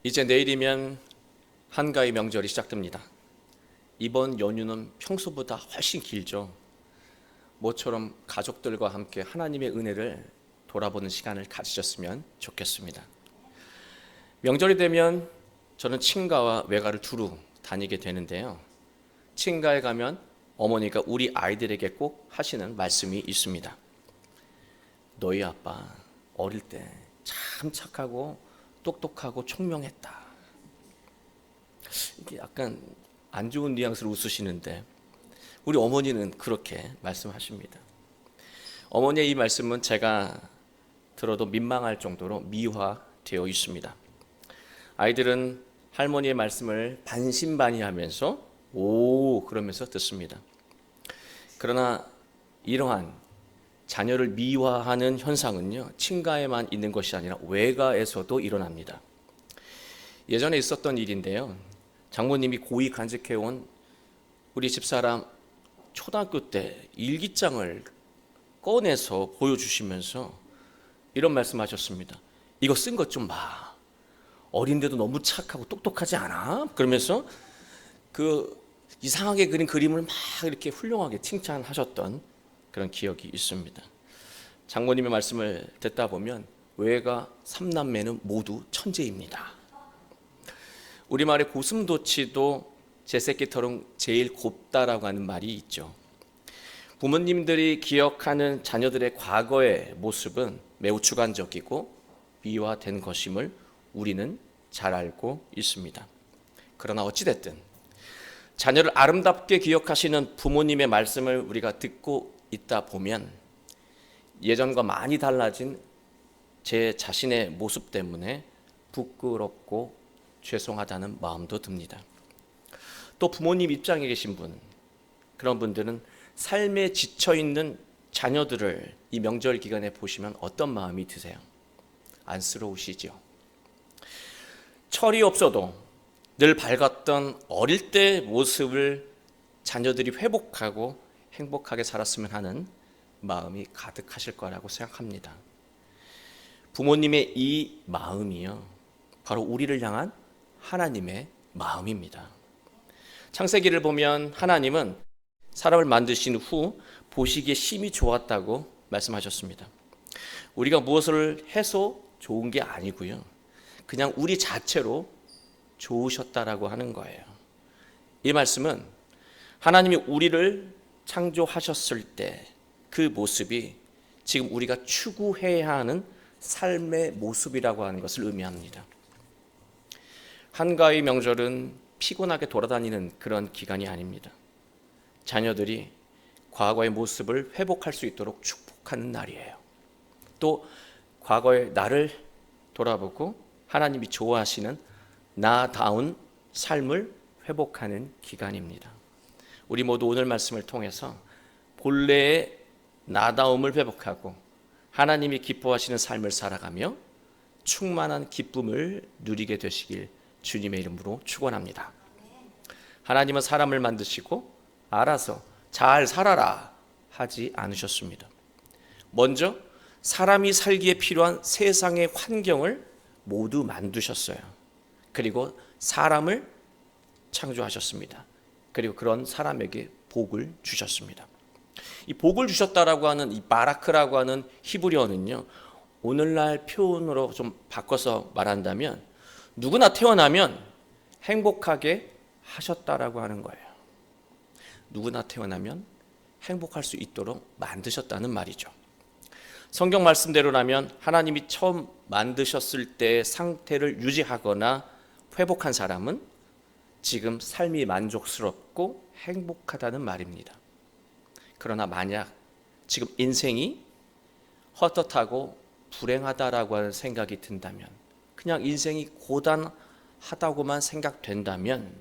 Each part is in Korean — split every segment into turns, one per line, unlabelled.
이제 내일이면 한가위 명절이 시작됩니다. 이번 연휴는 평소보다 훨씬 길죠. 모처럼 가족들과 함께 하나님의 은혜를 돌아보는 시간을 가지셨으면 좋겠습니다. 명절이 되면 저는 친가와 외가를 두루 다니게 되는데요. 친가에 가면 어머니가 우리 아이들에게 꼭 하시는 말씀이 있습니다. 너희 아빠 어릴 때 참 착하고 똑똑하고 총명했다. 이게 약간 안 좋은 뉘앙스로 웃으시는데 우리 어머니는 그렇게 말씀하십니다. 어머니의 이 말씀은 제가 들어도 민망할 정도로 미화되어 있습니다. 아이들은 할머니의 말씀을 반신반의하면서 오 그러면서 듣습니다. 그러나 이러한 자녀를 미화하는 현상은요, 친가에만 있는 것이 아니라 외가에서도 일어납니다. 예전에 있었던 일인데요. 장모님이 고이 간직해온 우리 집사람 초등학교 때 일기장을 꺼내서 보여주시면서 이런 말씀하셨습니다. 이거 쓴 것 좀 봐. 어린데도 너무 착하고 똑똑하지 않아? 그러면서 그 이상하게 그린 그림을 막 이렇게 훌륭하게 칭찬하셨던 그런 기억이 있습니다. 장모님의 말씀을 듣다 보면 외가 3남매는 모두 천재입니다. 우리말에 고슴도치도 제 새끼 털은 제일 곱다라고 하는 말이 있죠. 부모님들이 기억하는 자녀들의 과거의 모습은 매우 주관적이고 미화된 것임을 우리는 잘 알고 있습니다. 그러나 어찌됐든 자녀를 아름답게 기억하시는 부모님의 말씀을 우리가 듣고 있다 보면 예전과 많이 달라진 제 자신의 모습 때문에 부끄럽고 죄송하다는 마음도 듭니다. 또 부모님 입장에 계신 분, 그런 분들은 삶에 지쳐있는 자녀들을 이 명절 기간에 보시면 어떤 마음이 드세요? 안쓰러우시죠? 철이 없어도 늘 밝았던 어릴 때 모습을 자녀들이 회복하고 행복하게 살았으면 하는 마음이 가득하실 거라고 생각합니다. 부모님의 이 마음이요, 바로 우리를 향한 하나님의 마음입니다. 창세기를 보면 하나님은 사람을 만드신 후 보시기에 심히 좋았다고 말씀하셨습니다. 우리가 무엇을 해서 좋은 게 아니고요, 그냥 우리 자체로 좋으셨다라고 하는 거예요. 이 말씀은 하나님이 우리를 창조하셨을 때 그 모습이 지금 우리가 추구해야 하는 삶의 모습이라고 하는 것을 의미합니다. 한가위 명절은 피곤하게 돌아다니는 그런 기간이 아닙니다. 자녀들이 과거의 모습을 회복할 수 있도록 축복하는 날이에요. 또 과거의 나를 돌아보고 하나님이 좋아하시는 나다운 삶을 회복하는 기간입니다. 우리 모두 오늘 말씀을 통해서 본래의 나다움을 회복하고 하나님이 기뻐하시는 삶을 살아가며 충만한 기쁨을 누리게 되시길 주님의 이름으로 축원합니다. 하나님은 사람을 만드시고 알아서 잘 살아라 하지 않으셨습니다. 먼저 사람이 살기에 필요한 세상의 환경을 모두 만드셨어요. 그리고 사람을 창조하셨습니다. 그리고 그런 사람에게 복을 주셨습니다. 이 복을 주셨다라고 하는 이 바라크라고 하는 히브리어는요, 오늘날 표현으로 좀 바꿔서 말한다면 누구나 태어나면 행복하게 하셨다라고 하는 거예요. 누구나 태어나면 행복할 수 있도록 만드셨다는 말이죠. 성경 말씀대로라면 하나님이 처음 만드셨을 때의 상태를 유지하거나 회복한 사람은 지금 삶이 만족스럽고 행복하다는 말입니다. 그러나 만약 지금 인생이 헛헛하고 불행하다라고 하는 생각이 든다면, 그냥 인생이 고단하다고만 생각된다면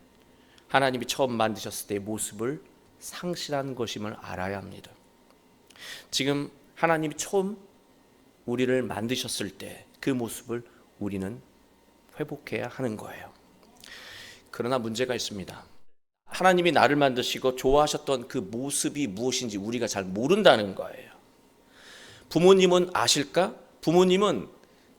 하나님이 처음 만드셨을 때의 모습을 상실한 것임을 알아야 합니다. 지금 하나님이 처음 우리를 만드셨을 때 그 모습을 우리는 회복해야 하는 거예요. 그러나 문제가 있습니다. 하나님이 나를 만드시고 좋아하셨던 그 모습이 무엇인지 우리가 잘 모른다는 거예요. 부모님은 아실까? 부모님은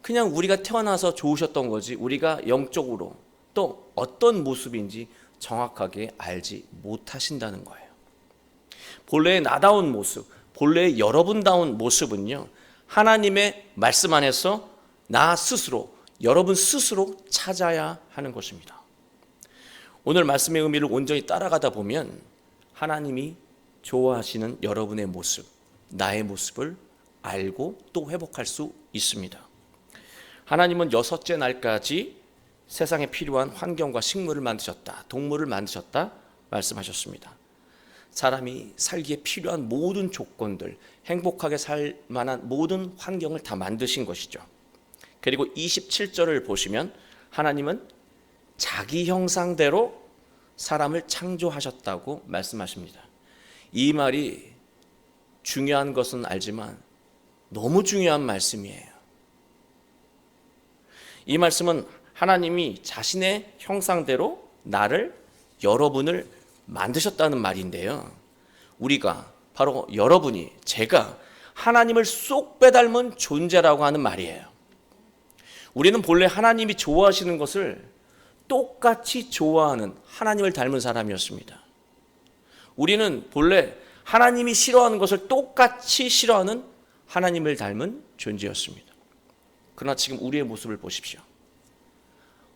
그냥 우리가 태어나서 좋으셨던 거지 우리가 영적으로 또 어떤 모습인지 정확하게 알지 못하신다는 거예요. 본래의 나다운 모습, 본래의 여러분다운 모습은요, 하나님의 말씀 안에서 나 스스로, 여러분 스스로 찾아야 하는 것입니다. 오늘 말씀의 의미를 온전히 따라가다 보면 하나님이 좋아하시는 여러분의 모습, 나의 모습을 알고 또 회복할 수 있습니다. 하나님은 6째 날까지 세상에 필요한 환경과 식물을 만드셨다, 동물을 만드셨다 말씀하셨습니다. 사람이 살기에 필요한 모든 조건들, 행복하게 살 만한 모든 환경을 다 만드신 것이죠. 그리고 27절을 보시면 하나님은 자기 형상대로 사람을 창조하셨다고 말씀하십니다. 이 말이 중요한 것은 알지만 너무 중요한 말씀이에요. 이 말씀은 하나님이 자신의 형상대로 나를, 여러분을 만드셨다는 말인데요. 우리가, 바로 여러분이, 제가 하나님을 쏙 빼닮은 존재라고 하는 말이에요. 우리는 본래 하나님이 좋아하시는 것을 똑같이 좋아하는 하나님을 닮은 사람이었습니다. 우리는 본래 하나님이 싫어하는 것을 똑같이 싫어하는 하나님을 닮은 존재였습니다. 그러나 지금 우리의 모습을 보십시오.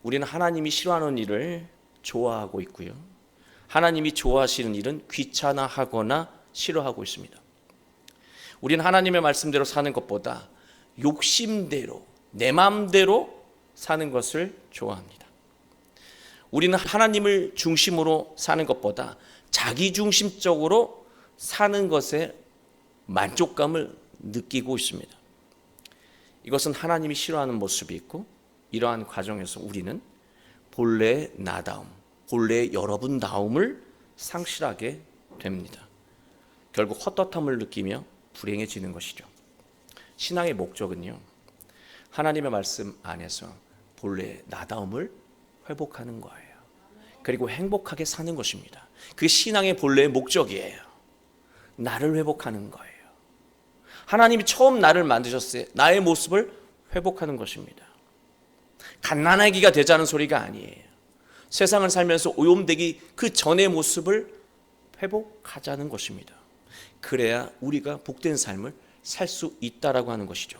우리는 하나님이 싫어하는 일을 좋아하고 있고요, 하나님이 좋아하시는 일은 귀찮아하거나 싫어하고 있습니다. 우리는 하나님의 말씀대로 사는 것보다 욕심대로, 내 마음대로 사는 것을 좋아합니다. 우리는 하나님을 중심으로 사는 것보다 자기중심적으로 사는 것에 만족감을 느끼고 있습니다. 이것은 하나님이 싫어하는 모습이 있고, 이러한 과정에서 우리는 본래의 나다움, 본래의 여러분다움을 상실하게 됩니다. 결국 헛헛함을 느끼며 불행해지는 것이죠. 신앙의 목적은요, 하나님의 말씀 안에서 본래의 나다움을 회복하는 거예요. 그리고 행복하게 사는 것입니다. 그게 신앙의 본래의 목적이에요. 나를 회복하는 거예요. 하나님이 처음 나를 만드셨어요. 나의 모습을 회복하는 것입니다. 갓난아기가 되자는 소리가 아니에요. 세상을 살면서 오염되기 그 전의 모습을 회복하자는 것입니다. 그래야 우리가 복된 삶을 살 수 있다라고 하는 것이죠.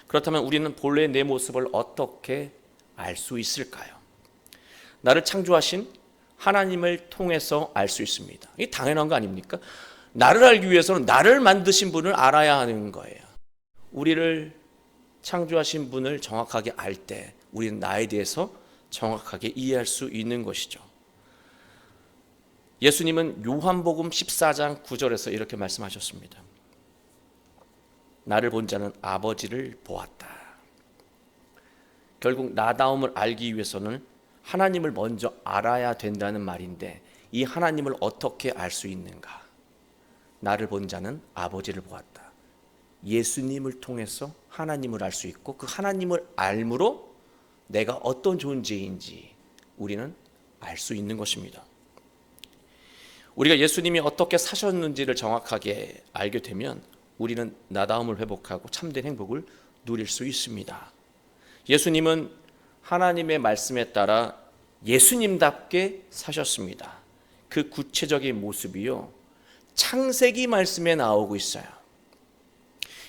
그렇다면 우리는 본래 내 모습을 어떻게 알 수 있을까요? 나를 창조하신 하나님을 통해서 알 수 있습니다. 이게 당연한 거 아닙니까? 나를 알기 위해서는 나를 만드신 분을 알아야 하는 거예요. 우리를 창조하신 분을 정확하게 알 때 우리는 나에 대해서 정확하게 이해할 수 있는 것이죠. 예수님은 요한복음 14장 9절에서 이렇게 말씀하셨습니다. 나를 본 자는 아버지를 보았다. 결국 나다움을 알기 위해서는 하나님을 먼저 알아야 된다는 말인데, 이 하나님을 어떻게 알 수 있는가? 나를 본 자는 아버지를 보았다. 예수님을 통해서 하나님을 알 수 있고, 그 하나님을 알므로 내가 어떤 존재인지 우리는 알 수 있는 것입니다. 우리가 예수님이 어떻게 사셨는지를 정확하게 알게 되면 우리는 나다움을 회복하고 참된 행복을 누릴 수 있습니다. 예수님은 하나님의 말씀에 따라 예수님답게 사셨습니다. 그 구체적인 모습이요, 창세기 말씀에 나오고 있어요.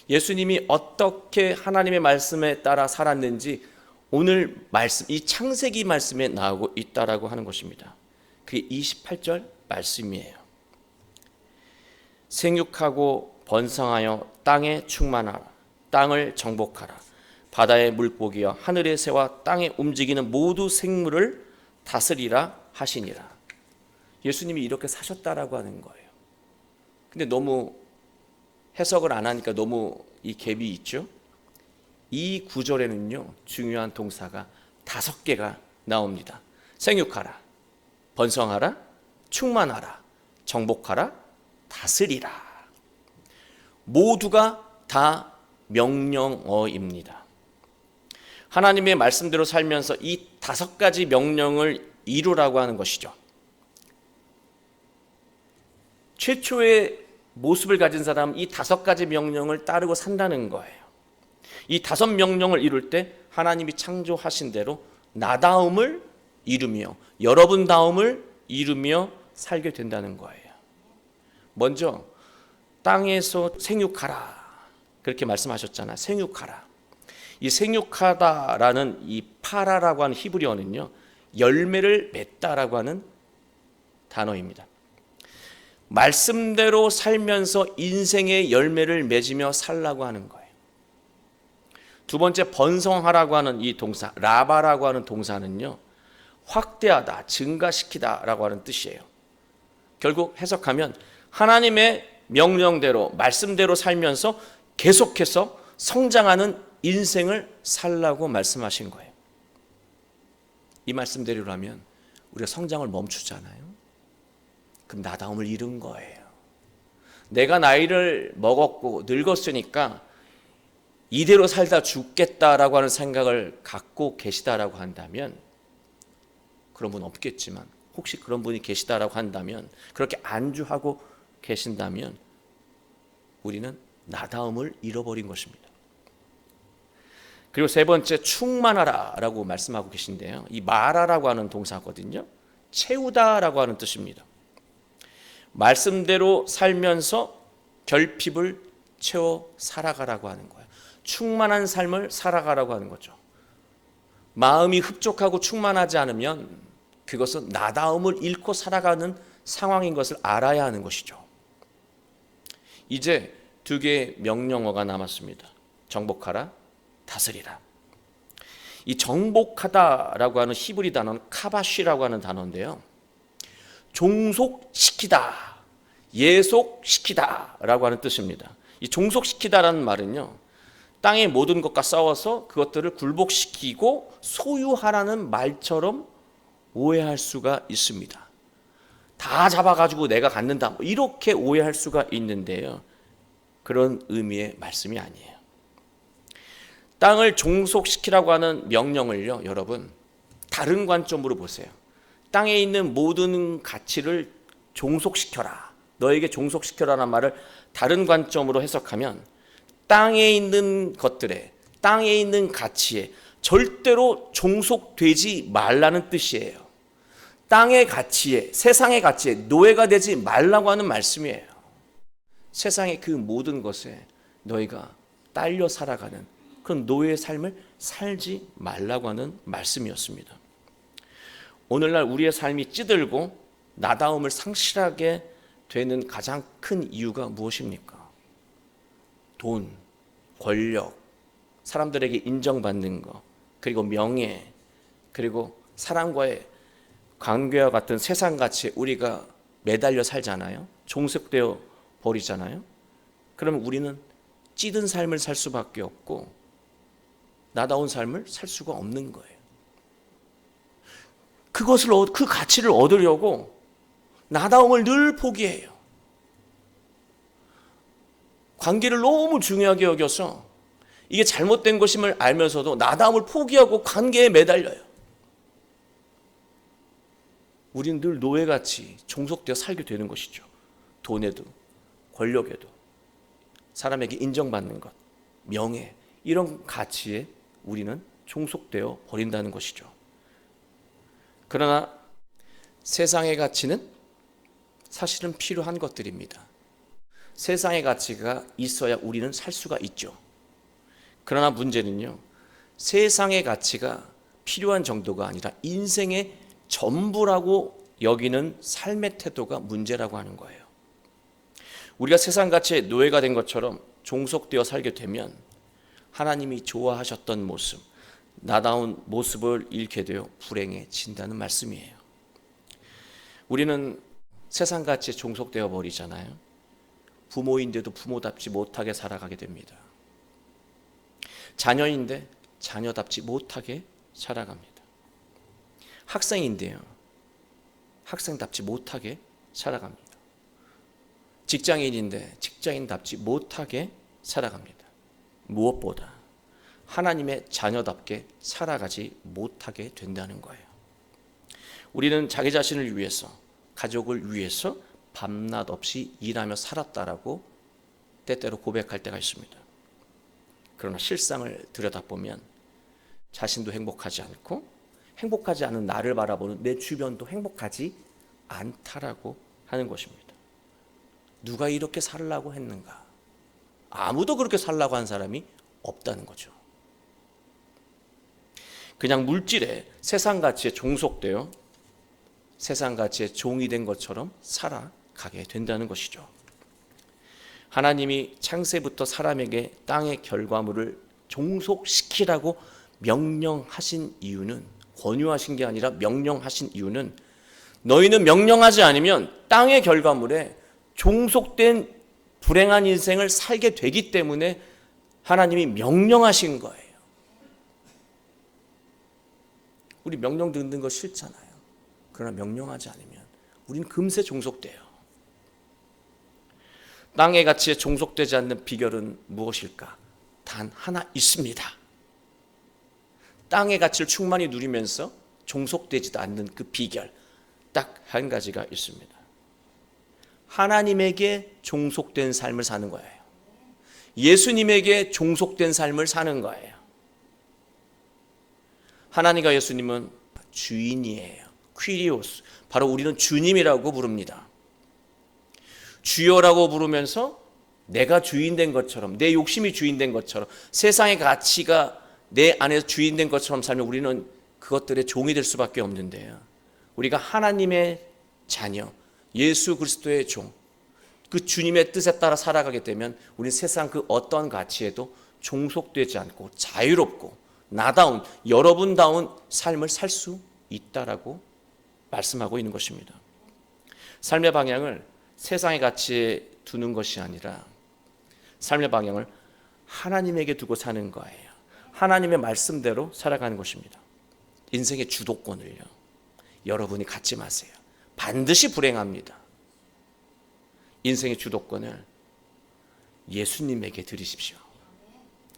예수님이 어떻게 하나님의 말씀에 따라 살았는지 오늘 말씀, 이 창세기 말씀에 나오고 있다라고 하는 것입니다. 그게 28절 말씀이에요. 생육하고 번성하여 땅에 충만하라. 땅을 정복하라. 바다의 물고기와 하늘의 새와 땅에 움직이는 모두 생물을 다스리라 하시니라. 예수님이 이렇게 사셨다라고 하는 거예요. 근데 너무 해석을 안 하니까 너무 이 갭이 있죠. 이 구절에는요, 중요한 동사가 5개가 나옵니다. 생육하라, 번성하라, 충만하라, 정복하라, 다스리라. 모두가 다 명령어입니다. 하나님의 말씀대로 살면서 이 5가지 명령을 이루라고 하는 것이죠. 최초의 모습을 가진 사람은 이 5가지 명령을 따르고 산다는 거예요. 이 5명령을 이룰 때 하나님이 창조하신 대로 나다움을 이루며 여러분다움을 이루며 살게 된다는 거예요. 먼저 땅에서 생육하라 그렇게 말씀하셨잖아요. 생육하라. 이 생육하다라는 이 파라라고 하는 히브리어는요, 열매를 맺다라고 하는 단어입니다. 말씀대로 살면서 인생의 열매를 맺으며 살라고 하는 거예요. 두 번째, 번성하라고 하는 이 동사, 라바라고 하는 동사는요, 확대하다, 증가시키다라고 하는 뜻이에요. 결국 해석하면 하나님의 명령대로, 말씀대로 살면서 계속해서 성장하는 인생을 살라고 말씀하신 거예요. 이 말씀대로라면 우리가 성장을 멈추잖아요. 그럼 나다움을 잃은 거예요. 내가 나이를 먹었고 늙었으니까 이대로 살다 죽겠다라고 하는 생각을 갖고 계시다라고 한다면, 그런 분 없겠지만 혹시 그런 분이 계시다라고 한다면, 그렇게 안주하고 계신다면 우리는 나다움을 잃어버린 것입니다. 그리고 세 번째, 충만하라라고 말씀하고 계신데요, 이 마라라고 하는 동사거든요. 채우다라고 하는 뜻입니다. 말씀대로 살면서 결핍을 채워 살아가라고 하는 거예요. 충만한 삶을 살아가라고 하는 거죠. 마음이 흡족하고 충만하지 않으면 그것은 나다움을 잃고 살아가는 상황인 것을 알아야 하는 것이죠. 이제 2개의 명령어가 남았습니다. 정복하라, 다스리라. 이 정복하다라고 하는 히브리 단어는 카바시라고 하는 단어인데요, 종속시키다, 예속시키다라고 하는 뜻입니다. 이 종속시키다라는 말은요, 땅의 모든 것과 싸워서 그것들을 굴복시키고 소유하라는 말처럼 오해할 수가 있습니다. 다 잡아가지고 내가 갖는다, 이렇게 오해할 수가 있는데요, 그런 의미의 말씀이 아니에요. 땅을 종속시키라고 하는 명령을요, 여러분 다른 관점으로 보세요. 땅에 있는 모든 가치를 종속시켜라, 너에게 종속시켜라는 말을 다른 관점으로 해석하면 땅에 있는 것들에, 땅에 있는 가치에 절대로 종속되지 말라는 뜻이에요. 땅의 가치에, 세상의 가치에 노예가 되지 말라고 하는 말씀이에요. 세상의 그 모든 것에 너희가 딸려 살아가는 그런 노예의 삶을 살지 말라고 하는 말씀이었습니다. 오늘날 우리의 삶이 찌들고 나다움을 상실하게 되는 가장 큰 이유가 무엇입니까? 돈, 권력, 사람들에게 인정받는 것, 그리고 명예, 그리고 사람과의 관계와 같은 세상 가치에 우리가 매달려 살잖아요. 종속되어 버리잖아요. 그러면 우리는 찌든 삶을 살 수밖에 없고 나다운 삶을 살 수가 없는 거예요. 그 가치를 얻으려고 나다움을 늘 포기해요. 관계를 너무 중요하게 여겨서 이게 잘못된 것임을 알면서도 나다움을 포기하고 관계에 매달려요. 우리는 늘 노예같이 종속되어 살게 되는 것이죠. 돈에도, 권력에도, 사람에게 인정받는 것, 명예, 이런 가치에 우리는 종속되어 버린다는 것이죠. 그러나 세상의 가치는 사실은 필요한 것들입니다. 세상의 가치가 있어야 우리는 살 수가 있죠. 그러나 문제는요, 세상의 가치가 필요한 정도가 아니라 인생의 전부라고 여기는 삶의 태도가 문제라고 하는 거예요. 우리가 세상 가치의 노예가 된 것처럼 종속되어 살게 되면 하나님이 좋아하셨던 모습, 나다운 모습을 잃게 되어 불행해진다는 말씀이에요. 우리는 세상 가치에 종속되어 버리잖아요. 부모인데도 부모답지 못하게 살아가게 됩니다. 자녀인데 자녀답지 못하게 살아갑니다. 학생인데요, 학생답지 못하게 살아갑니다. 직장인인데 직장인답지 못하게 살아갑니다. 무엇보다 하나님의 자녀답게 살아가지 못하게 된다는 거예요. 우리는 자기 자신을 위해서, 가족을 위해서 밤낮 없이 일하며 살았다라고 때때로 고백할 때가 있습니다. 그러나 실상을 들여다보면 자신도 행복하지 않고 행복하지 않은 나를 바라보는 내 주변도 행복하지 않다라고 하는 것입니다. 누가 이렇게 살라고 했는가? 아무도 그렇게 살라고 한 사람이 없다는 거죠. 그냥 물질에 세상 가치에 종속되어 세상 가치에 종이 된 것처럼 살아가게 된다는 것이죠. 하나님이 창세부터 사람에게 땅의 결과물을 종속시키라고 명령하신 이유는, 권유하신 게 아니라 명령하신 이유는, 너희는 명령하지 않으면 땅의 결과물에 종속된 불행한 인생을 살게 되기 때문에 하나님이 명령하신 거예요. 우리 명령 듣는 거 싫잖아요. 그러나 명령하지 않으면 우린 금세 종속돼요. 땅의 가치에 종속되지 않는 비결은 무엇일까? 단 하나 있습니다. 땅의 가치를 충만히 누리면서 종속되지도 않는 그 비결, 딱 한 가지가 있습니다. 하나님에게 종속된 삶을 사는 거예요. 예수님에게 종속된 삶을 사는 거예요. 하나님과 예수님은 주인이에요. 퀴리오스. 바로 우리는 주님이라고 부릅니다. 주여라고 부르면서 내가 주인 된 것처럼, 내 욕심이 주인 된 것처럼, 세상의 가치가 내 안에서 주인 된 것처럼 살면 우리는 그것들의 종이 될 수밖에 없는데요. 우리가 하나님의 자녀, 예수 그리스도의 종, 그 주님의 뜻에 따라 살아가게 되면 우리는 세상 그 어떠한 가치에도 종속되지 않고 자유롭고 나다운, 여러분다운 삶을 살 수 있다라고 말씀하고 있는 것입니다. 삶의 방향을 세상의 가치에 두는 것이 아니라 삶의 방향을 하나님에게 두고 사는 거예요. 하나님의 말씀대로 살아가는 것입니다. 인생의 주도권을요, 여러분이 갖지 마세요. 반드시 불행합니다. 인생의 주도권을 예수님에게 드리십시오.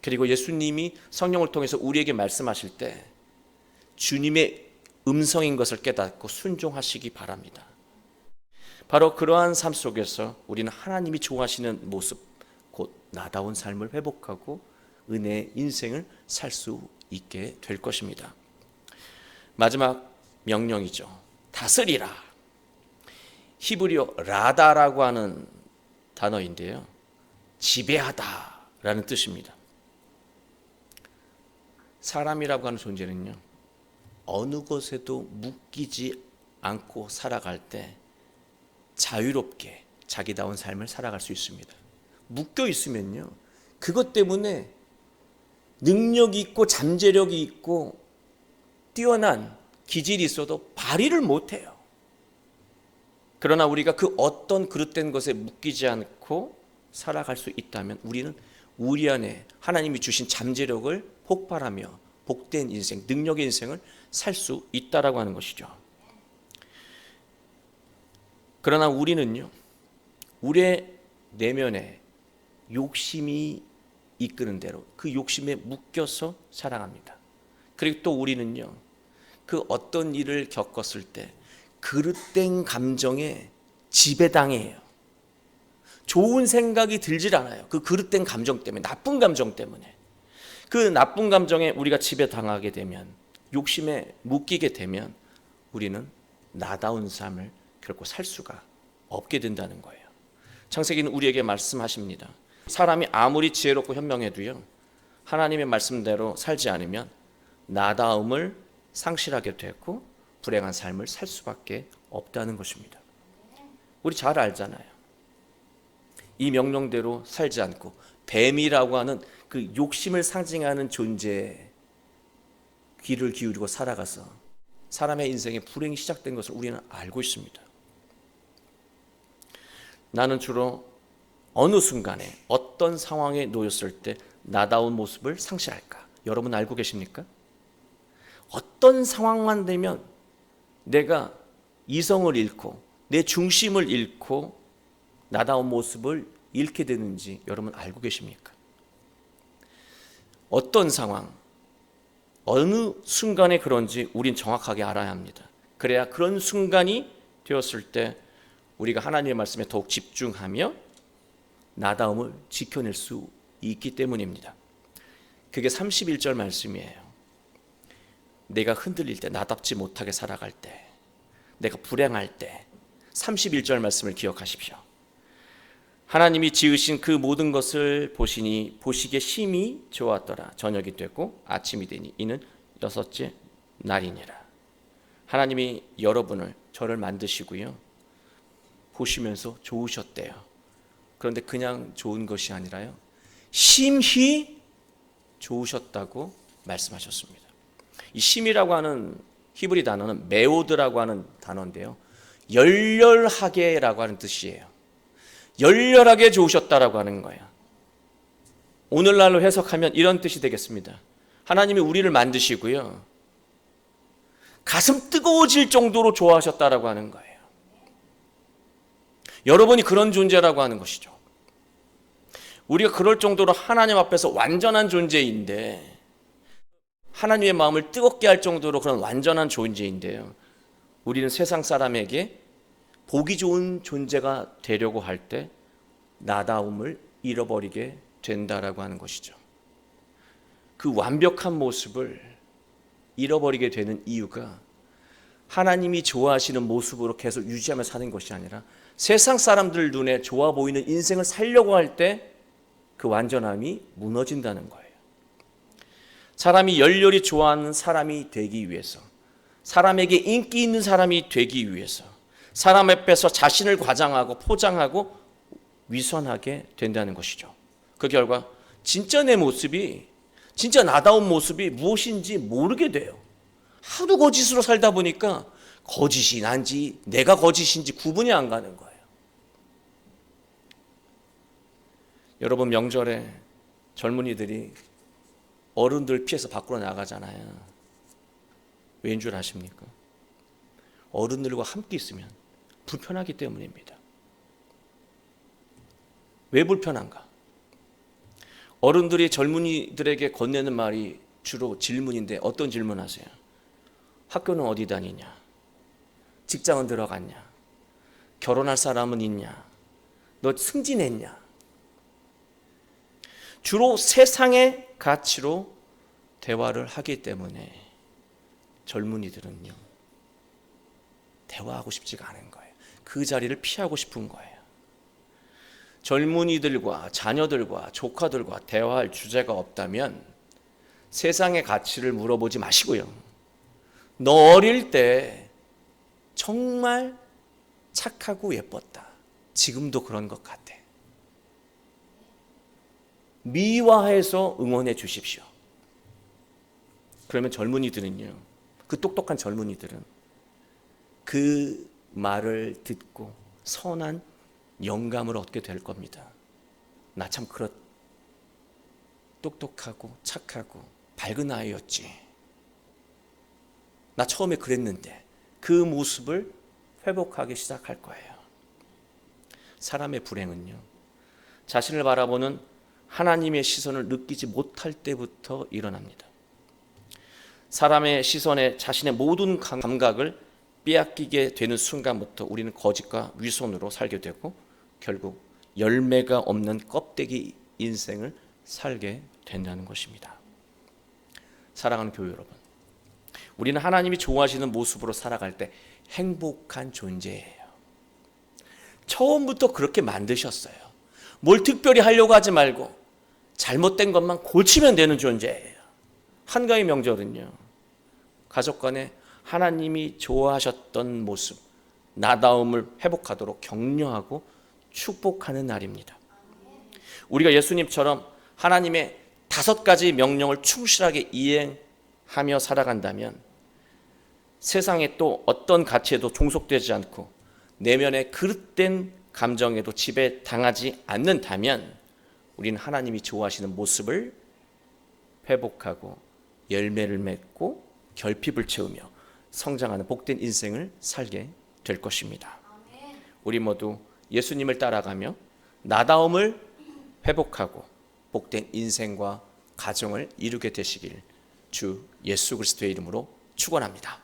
그리고 예수님이 성령을 통해서 우리에게 말씀하실 때 주님의 음성인 것을 깨닫고 순종하시기 바랍니다. 바로 그러한 삶 속에서 우리는 하나님이 좋아하시는 모습, 곧 나다운 삶을 회복하고 은혜의 인생을 살 수 있게 될 것입니다. 마지막 명령이죠. 다스리라. 히브리어 라다라고 하는 단어인데요, 지배하다라는 뜻입니다. 사람이라고 하는 존재는요, 어느 것에도 묶이지 않고 살아갈 때 자유롭게 자기다운 삶을 살아갈 수 있습니다. 묶여 있으면요, 그것 때문에 능력이 있고 잠재력이 있고 뛰어난 기질이 있어도 발휘를 못해요. 그러나 우리가 그 어떤 그릇된 것에 묶이지 않고 살아갈 수 있다면 우리는 우리 안에 하나님이 주신 잠재력을 폭발하며 복된 인생, 능력의 인생을 살 수 있다라고 하는 것이죠. 그러나 우리는요, 우리의 내면에 욕심이 이끄는 대로 그 욕심에 묶여서 살아갑니다. 그리고 또 우리는요, 그 어떤 일을 겪었을 때 그릇된 감정에 지배당해요. 좋은 생각이 들질 않아요. 그 그릇된 감정 때문에, 나쁜 감정 때문에. 그 나쁜 감정에 우리가 지배당하게 되면, 욕심에 묶이게 되면 우리는 나다운 삶을 결코 살 수가 없게 된다는 거예요. 창세기는 우리에게 말씀하십니다. 사람이 아무리 지혜롭고 현명해도요, 하나님의 말씀대로 살지 않으면 나다움을 상실하게 되고 불행한 삶을 살 수밖에 없다는 것입니다. 우리 잘 알잖아요. 이 명령대로 살지 않고 뱀이라고 하는 그 욕심을 상징하는 존재에 귀를 기울이고 살아가서 사람의 인생에 불행이 시작된 것을 우리는 알고 있습니다. 나는 주로 어느 순간에 어떤 상황에 놓였을 때 나다운 모습을 상실할까? 여러분 알고 계십니까? 어떤 상황만 되면 내가 이성을 잃고 내 중심을 잃고 나다운 모습을 잃게 되는지 여러분 알고 계십니까? 어떤 상황, 어느 순간에 그런지 우린 정확하게 알아야 합니다. 그래야 그런 순간이 되었을 때 우리가 하나님의 말씀에 더욱 집중하며 나다움을 지켜낼 수 있기 때문입니다. 그게 31절 말씀이에요. 내가 흔들릴 때, 나답지 못하게 살아갈 때, 내가 불행할 때, 31절 말씀을 기억하십시오. 하나님이 지으신 그 모든 것을 보시니 보시기에 심히 좋았더라. 저녁이 됐고 아침이 되니 이는 여섯째 날이니라. 하나님이 여러분을, 저를 만드시고요, 보시면서 좋으셨대요. 그런데 그냥 좋은 것이 아니라요, 심히 좋으셨다고 말씀하셨습니다. 이 심이라고 하는 히브리 단어는 메오드라고 하는 단어인데요, 열렬하게라고 하는 뜻이에요. 열렬하게 좋으셨다라고 하는 거예요. 오늘날로 해석하면 이런 뜻이 되겠습니다. 하나님이 우리를 만드시고요, 가슴 뜨거워질 정도로 좋아하셨다라고 하는 거예요. 여러분이 그런 존재라고 하는 것이죠. 우리가 그럴 정도로 하나님 앞에서 완전한 존재인데, 하나님의 마음을 뜨겁게 할 정도로 그런 완전한 존재인데요, 우리는 세상 사람에게 보기 좋은 존재가 되려고 할 때 나다움을 잃어버리게 된다라고 하는 것이죠. 그 완벽한 모습을 잃어버리게 되는 이유가 하나님이 좋아하시는 모습으로 계속 유지하며 사는 것이 아니라 세상 사람들 눈에 좋아 보이는 인생을 살려고 할 때 그 완전함이 무너진다는 거예요. 사람이 열렬히 좋아하는 사람이 되기 위해서, 사람에게 인기 있는 사람이 되기 위해서 사람 앞에서 자신을 과장하고 포장하고 위선하게 된다는 것이죠. 그 결과 진짜 내 모습이, 진짜 나다운 모습이 무엇인지 모르게 돼요. 하도 거짓으로 살다 보니까 거짓이 난지 내가 거짓인지 구분이 안 가는 거예요. 여러분, 명절에 젊은이들이 어른들 피해서 밖으로 나가잖아요. 왜인 줄 아십니까? 어른들과 함께 있으면 불편하기 때문입니다. 왜 불편한가? 어른들이 젊은이들에게 건네는 말이 주로 질문인데, 어떤 질문 하세요? 학교는 어디 다니냐? 직장은 들어갔냐? 결혼할 사람은 있냐? 너 승진했냐? 주로 세상의 가치로 대화를 하기 때문에 젊은이들은요, 대화하고 싶지가 않은 거예요. 그 자리를 피하고 싶은 거예요. 젊은이들과 자녀들과 조카들과 대화할 주제가 없다면 세상의 가치를 물어보지 마시고요, 너 어릴 때 정말 착하고 예뻤다, 지금도 그런 것 같아, 미화해서 응원해 주십시오. 그러면 젊은이들은요, 그 똑똑한 젊은이들은 그 말을 듣고 선한 영감을 얻게 될 겁니다. 나 참 똑똑하고 착하고 밝은 아이였지, 나 처음에 그랬는데, 그 모습을 회복하기 시작할 거예요. 사람의 불행은요, 자신을 바라보는 하나님의 시선을 느끼지 못할 때부터 일어납니다. 사람의 시선에 자신의 모든 감각을 빼앗기게 되는 순간부터 우리는 거짓과 위선으로 살게 되고 결국 열매가 없는 껍데기 인생을 살게 된다는 것입니다. 사랑하는 교회 여러분, 우리는 하나님이 좋아하시는 모습으로 살아갈 때 행복한 존재예요. 처음부터 그렇게 만드셨어요. 뭘 특별히 하려고 하지 말고 잘못된 것만 고치면 되는 존재예요. 한가위 명절은요, 가족 간에 하나님이 좋아하셨던 모습, 나다움을 회복하도록 격려하고 축복하는 날입니다. 우리가 예수님처럼 하나님의 5가지 명령을 충실하게 이행하며 살아간다면 세상에 또 어떤 가치에도 종속되지 않고 내면의 그릇된 감정에도 지배당하지 않는다면 우리는 하나님이 좋아하시는 모습을 회복하고 열매를 맺고 결핍을 채우며 성장하는 복된 인생을 살게 될 것입니다. 우리 모두 예수님을 따라가며 나다움을 회복하고 복된 인생과 가정을 이루게 되시길 주 예수 그리스도의 이름으로 축원합니다.